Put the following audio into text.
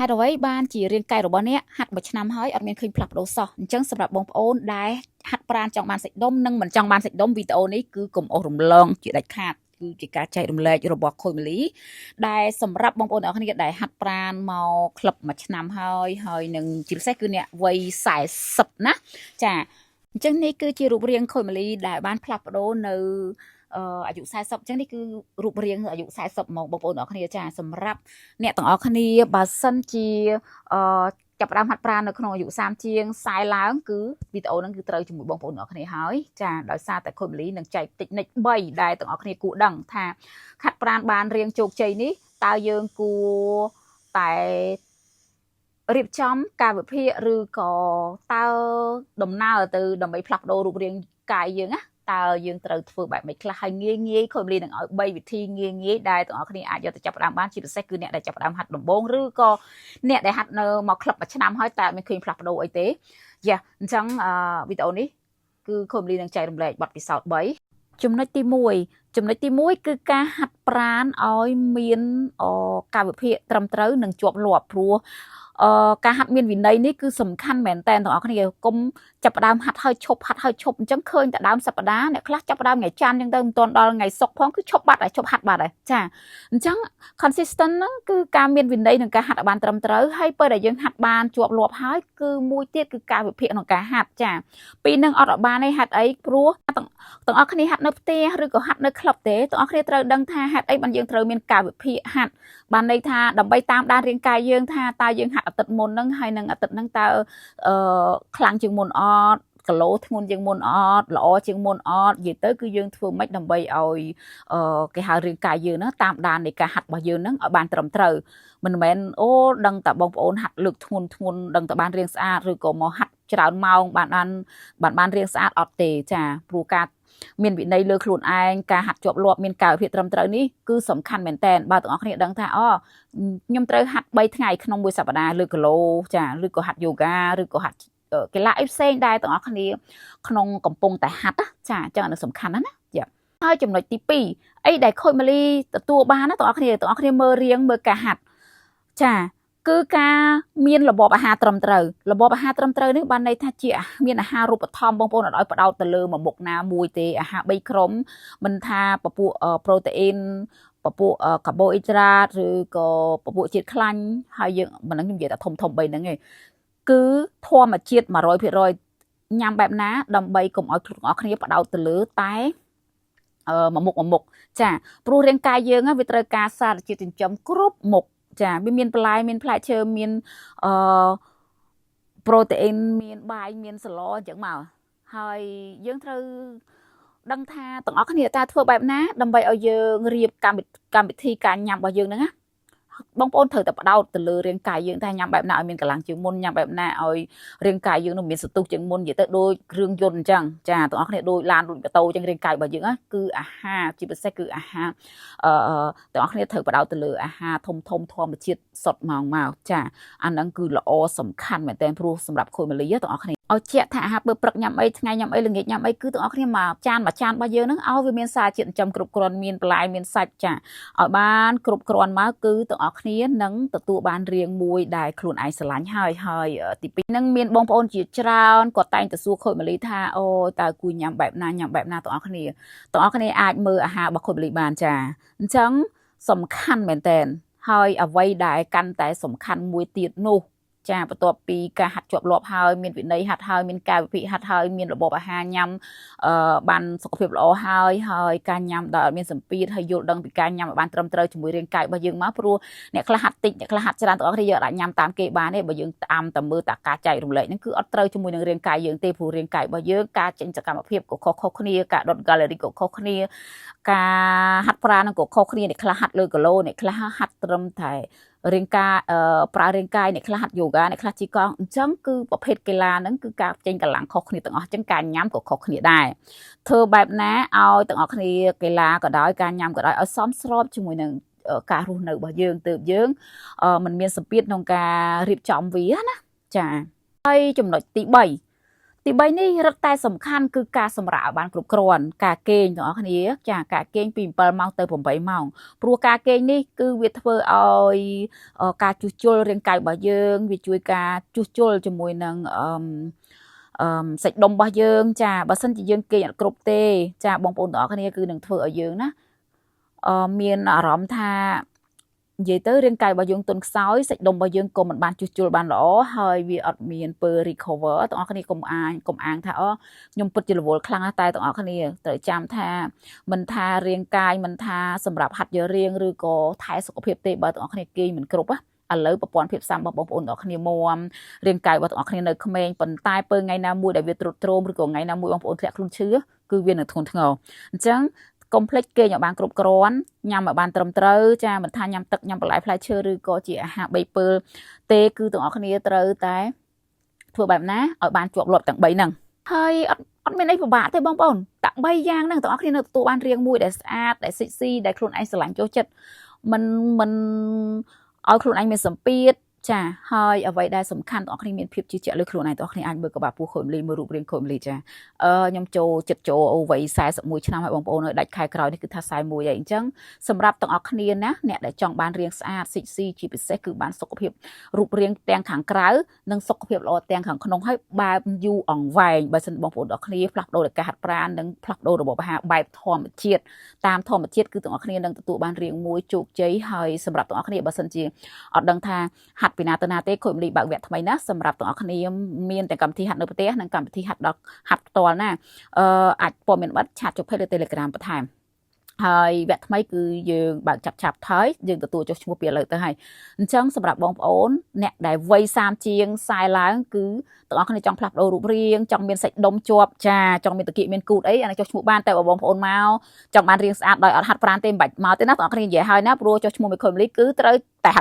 ហេតុអ្វីបានជារាងកាយរបស់អ្នកហាត់មួយឆ្នាំហើយអត់មានឃើញផ្លាស់ប្ដូរសោះអញ្ចឹងសម្រាប់បងប្អូនដែលហាត់ប្រាណចង់បានសាច់ដុំនិងមិនចង់បានសាច់ដុំវីដេអូនេះគឺកុំអស់រំលងជាដាច់ខាតគឺជាការចែករំលែករបស់ខូចម៉ាលីដែលសម្រាប់បងប្អូនទាំងអស់គ្នាដែលហាត់ប្រាណមកក្លឹបមួយឆ្នាំហើយនឹងជាពិសេសគឺអ្នកវ័យ40ណាចាអញ្ចឹងនេះគឺជារូបរាងខូចម៉ាលីដែលបានផ្លាស់ប្ដូរនៅអាយុ40អញ្ចឹងនេះគឺរូបរាងអាយុ40ហ្មងបងប្អូនទាំងអស់គ្នាចាសម្រាប់អ្នកទាំងអស់គ្នាបើសិនជាចាប់ផ្ដើមហាត់ប្រាណនៅក្នុងអាយុ30ជាង40ឡើងគឺវីដេអូហ្នឹងគឺត្រូវជាមួយបងប្អូនទាំងអស់គ្នាហើយចាដោយសារតែខូចម៉ាលីនឹងចែកតិចនិច3ដែលទាំងអស់គ្នាគួរដឹងថាហាត់ប្រាណបានរៀងជោគជ័យនេះតើយើងគួរតែរៀបចំការវិភាគឬក៏តើដំណើរទៅដើម្បីផ្លាស់ប្ដូររូបរាងកាយយើងណាតើយើងត្រូវធ្វើបែបម៉េចខ្លះហើយងាយខូចម៉ាលីនឹងឲ្យ3វិធីងាយដែលទាំងអស់គ្នាអាចយកទៅចាប់ផ្ដើមបានជាពិសេសគឺអ្នកដែលចាប់ផ្ដើមហាត់ដំបូងឬក៏អ្នកដែលហាត់នៅមកក្លឹបមួយឆ្នាំហើយតែមិនឃើញផ្លាស់ប្ដូរអីទេយ៉ាអញ្ចឹងវីដេអូនេះគឺខូចម៉ាលីនឹងចែករំលែកបទពិសោធន៍3ចំណុចទី1គឺការហាត់ប្រាណឲ្យមានកាយវិភាគត្រឹមត្រូវនិងជាប់លាប់ព្រោះការហាត់មានវិន័យនេះគឺសំខាន់មែនតើទាំងអស់គ្នាកុំចាប់ផ្ដើមហាត់ហើយឈប់អញ្ចឹងឃើញតែដើមសប្តាហ៍អ្នកខ្លះចាប់ផ្ដើមថ្ងៃច័ន្ទអញ្ចឹងទៅមិនទាន់ដល់ថ្ងៃសុក្រផងគឺឈប់បាត់ហើយឈប់ហាត់បាត់ហើយចាអញ្ចឹង consistent ហ្នឹងគឺការមានវិន័យនិងការហាត់ឲ្យបានត្រឹមត្រូវហើយពេលដែលយើងហាត់បានជាប់លាប់ហើយគឺមួយទៀតគឺការវិភាគក្នុងការហាត់ចាពីនឹងអត់បានទេហាត់អីព្រោះទាំងអស់គ្នាហាត់នៅផ្ទះឬក៏ហាត់នៅក្លឹបទេទាំងអស់គ្នាត្រូវដឹងថាហាត់អីបានយើងត្រូវមានការវិភាគហាត់បានន័យថាដើម្បីតាមដានរាងកាយយើងថាតើយើងហាត់អាទិត្យមុនហ្នឹងហើយនឹងអាទិត្យហ្នឹងតើខ្លាំងជាងមុនអត់គីឡូធ្ងន់ជាងមុនអត់ល្អជាងមុនអត់និយាយទៅគឺយើងធ្វើម៉េចដើម្បីឲ្យគេហៅរាងកាយយើងហ្នឹងតាមដាននៃការហាត់របស់យើងហ្នឹងឲ្យបានត្រឹមត្រូវមិនមែនដឹងតែបងប្អូនហាត់លើកធ្ងន់ដឹងតែបានរាងស្អាតឬក៏មកហាត់ច្រើនម៉ោងបានរាងស្អាតអត់ទេចាព្រោះការមានវិន័យលើខ្លួនឯងការហាត់ជាប់លាប់មានកាយវិភាគត្រឹមត្រូវនេះគឺសំខាន់មែនតើបើទាំងអស់គ្នាដឹងថាខ្ញុំត្រូវហាត់3ថ្ងៃក្នុងមួយសប្តាហ៍លើគីឡូចាឬក៏ហាត់យូហ្គាឬក៏ហាត់កីឡាអីផ្សេងដែរទាំងអស់គ្នាក្នុងកំពុងតែហាត់ចាអញ្ចឹងអានោះសំខាន់ណាយ៉ាហើយចំណុចទី2អីដែលខូចម៉ាលីទទួលបានណាទាំងអស់គ្នាមើលរៀងមើលការហាត់ចាគឺការមានរបបអាហារត្រឹមត្រូវរបបអាហារត្រឹមត្រូវនេះបានន័យថាជាមានអាហាររូបត្ថម្ភបងប្អូនអត់ឲ្យបដោតទៅលើមួយមុខណាមួយទេអាហារ3ក្រុមមិនថាពពួកប្រូតេអ៊ីនពពួកកាបូអ៊ីដ្រាតឬក៏ពពួកជាតិខ្លាញ់ហើយយើងមិននឹងខ្ញុំនិយាយតែធំ3ហ្នឹងឯងគឺធម្មជាតិ 100% ញ៉ាំបែបណាដើម្បីកុំឲ្យខ្លួនទាំងអស់គ្នាបដោតទៅលើតែមួយមុខចាព្រោះរាងកាយយើងវាត្រូវការសារជាតិចិញ្ចឹមគ្រប់មុខចាវាមានបន្លែមានផ្លែឈើមានប្រូតេអ៊ីនមានបាយមានសឡអញ្ចឹងមកហើយយើងត្រូវដឹងថាទាំងអស់គ្នាតើធ្វើបែបណាដើម្បីឲ្យយើងរៀបកម្មវិធីការញ៉ាំរបស់យើងហ្នឹងណាបងប្អូនត្រូវតែបដោតទៅលើរាងកាយយើងថាញ៉ាំបែបណាឲ្យមានកម្លាំងជាងមុនញ៉ាំបែបណាឲ្យរាងកាយយើងនឹងមានសន្ទុះជាងមុននិយាយទៅដូចគ្រឿងយន្តអញ្ចឹងចាទាំងអស់គ្នាដូចឡានដូចម៉ូតូអញ្ចឹងរាងកាយរបស់យើងគឺអាហារជាពិសេសគឺអាហារទាំងអស់គ្នាត្រូវបដោតទៅលើអាហារធំធម្មជាតិសុទ្ធមកចាអាហ្នឹងគឺល្អសំខាន់មែនទែនព្រោះសម្រាប់ខូចម៉ាលីទាំងអស់គ្នាឲ្យជាក់ថាអាហារពេលព្រឹកញ៉ាំអីថ្ងៃញ៉ាំអីល្ងាចញ៉ាំអីគឺទាំងអស់គ្នាមកចានរបស់យើងហ្នឹងឲ្យវាមានសារជាតិចិញ្ចឹមគ្រប់គ្រាន់មានបន្លែមានសាច់ចាឲ្យបានគ្រប់គ្រាន់មកគឺទាំងអស់គ្នានឹងទទួលបានរាងមួយដែលខ្លួនឯងស្រឡាញ់ហើយទី2ហ្នឹងមានបងប្អូនជាច្រើនគាត់តែងតែសួរខូចម៉ាលីថាអូតើគួរញ៉ាំបែបណាទាំងអស់គ្នាអាចមើលអាហាររបស់ខូចម៉ាលីបានចាអញ្ចឹងសំខាន់មែនតើហើយអ្វីដែលកាន់តែសំខាន់មួយទៀតនោះចាបន្ទាប់ពីការហាត់ជាប់លាប់ហើយមានវិន័យហាត់ហើយមានការវិភាគហាត់ហើយមានរបបអាហារញ៉ាំបានសុខភាពល្អហើយការញ៉ាំដោយអត់មានសម្ពាធហើយយល់ដឹងពីការញ៉ាំឲ្យបានត្រឹមត្រូវជាមួយរាងកាយរបស់យើងមកព្រោះអ្នកខ្លះហាត់តិចអ្នកខ្លះហាត់ច្រើនទាំងអស់គ្នាយើងអាចញ៉ាំតាមគេបានទេបើយើងតាមតែមើលតែការចែករំលែកហ្នឹងគឺអត់ត្រូវជាមួយនឹងរាងកាយយើងទេព្រោះរាងកាយរបស់យើងការចេញសកម្មភាពក៏ខុសគ្នាការដុតកាឡូរីក៏ខុសគ្នាការហាត់ប្រាណក៏ខុសគ្នាអ្នកខ្លះហាត់លើគីឡូអ្នកខ្លះហាត់ត្រឹមតែរាងកាយប្រើរាងកាយអ្នកខ្លះហាត់យូហ្គាអ្នកខ្លះជិះកង់អញ្ចឹងគឺប្រភេទកីឡាហ្នឹងគឺការចេញកម្លាំងខុសគ្នាទាំងអស់អញ្ចឹងការញ៉ាំក៏ខុសគ្នាដែរធ្វើបែបណាឲ្យទាំងអស់គ្នាកីឡាក៏ដោយការញ៉ាំក៏ដោយឲ្យសមស្របជាមួយនឹងការរស់នៅរបស់យើងទើបយើងមិនមានសម្ពាធក្នុងការរៀបចំវាណាចាហើយចំណុចទី3 ទី3នេះរឹតតែសំខាន់គឺការសម្រាកឲ្យបានគ្រប់គ្រាន់ការគេងទាំងអស់គ្នាចាការគេងពី7ម៉ោងទៅ8ម៉ោងព្រោះការគេងនេះគឺវាធ្វើឲ្យការជួសជុលរាងកាយរបស់យើងវាជួយការជួសជុលជាមួយនឹងសាច់ដុំរបស់យើងចាបើសិនជាយើងគេងអត់គ្រប់ទេចាបងប្អូនទាំងអស់គ្នាគឺនឹងធ្វើឲ្យយើងណាមានអារម្មណ៍ថានិយាយទៅរាងកាយរបស់យើងទន់ខ្សោយសាច់ដុំរបស់យើងក៏មិនបានជួសជុលបានល្អហើយវាអត់មានពេល recover ទាំងអស់គ្នាកុំអាងថាខ្ញុំពិតជារវល់ខ្លាំងណាស់តែទាំងអស់គ្នាត្រូវចាំថាមិនថារាងកាយមិនថាសម្រាប់ហាត់យករៀងឬក៏ថែសុខភាពទេបើទាំងអស់គ្នាគេងមិនគ្រប់ឥឡូវប្រព័ន្ធភាពស៊ាំរបស់បងប្អូនទាំងអស់គ្នាមុំរាងកាយរបស់ទាំងអស់គ្នានៅក្មេងប៉ុន្តែពេលថ្ងៃណាមួយដែលវាទ្រុឌទ្រោមឬក៏ថ្ងៃណាមួយបងប្អូនធ្លាក់ខ្លួនឈឺគឺវានៅធ្ងន់ធ្ងរអញ្ចឹងកុំភ្លេចគេងឲ្យបានគ្រប់គ្រាន់ញ៉ាំឲ្យបានត្រឹមត្រូវចាមិនថាញ៉ាំទឹកញ៉ាំបន្លែផ្លែឈើឬក៏ជាអាហារ3ពេលទេគឺទាំងអស់គ្នាត្រូវតែធ្វើបែបណាឲ្យបានជាប់លាប់ទាំង3ហ្នឹងហើយអត់មានអីពិបាកទេបងប្អូនតាក់3យ៉ាងហ្នឹងទាំងអស់គ្នានៅទទួលបានរាងមួយដែលស្អាតដែលសិចស៊ីដែលខ្លួនឯងស្រឡាញ់ចូលចិត្តមិនឲ្យខ្លួនឯងមានសម្ពាធចាហើយអ្វីដែលសំខាន់ទាំងអស់គ្នាមានភាពជឿជាក់លើខ្លួនឯងទាំងអស់គ្នាអាចមើលក្បាលពោះខូចលីមើលរូបរាងខូចលីចាខ្ញុំចូលវ័យ41ឆ្នាំហើយបងប្អូនហើយដាច់ខែក្រោយនេះគឺថា41ហើយអញ្ចឹងសម្រាប់ទាំងអស់គ្នាណាអ្នកដែលចង់បានរាងស្អាតសិចស៊ីជាពិសេសគឺបានសុខភាពរូបរាងទាំងខាងក្រៅនិងសុខភាពល្អទាំងខាងក្នុងហើយបែបយូរអង្វែងបើសិនបងប្អូនទាំងអស់គ្នាផ្លាស់ប្ដូរការហាត់ប្រាណនិងផ្លាស់ប្ដូររបបអាហារបែបធម្មជាតិតាមធម្មជាតិគឺទាំងអស់គ្នានឹងទទួលបានរាងមួយជោគជ័យហើយសម្រាប់ទាំងអស់គ្នាបើសិនជាអត់ដឹងថាហាត់ពីណាទៅណាទេខូចមលីបើកវគ្គថ្មីណាសម្រាប់ទាំងអស់គ្នាមានទាំងកម្មវិធីហាត់នៅផ្ទះនិងកម្មវិធីហាត់ផ្ទាល់ណាអាចព័ត៌មានប័ណ្ណឆាតចុះភេទលើ Telegram បន្ថែមហើយវគ្គថ្មីគឺយើងបើកចាប់ហើយយើងទទួលចុះឈ្មោះពីឥឡូវទៅហើយអញ្ចឹងសម្រាប់បងប្អូនអ្នកដែលវ័យ30ជាង40ឡើងគឺទាំងអស់គ្នាចង់ផ្លាស់ប្ដូររូបរាងចង់មានសាច់ដុំជាប់ចាចង់មានតាគៀកមានគូតអីអានេះចុះឈ្មោះបានតែបងប្អូនមកចង់បានរាងស្អាតដោយអត់ហាត់ប្រាណទេមិនបាច់មកទេណាទាំងអស់គ្នានិយាយហើយណាព្រោះចុះឈ្មោះមួយខុយមលីគឺត្រូវតែហាត់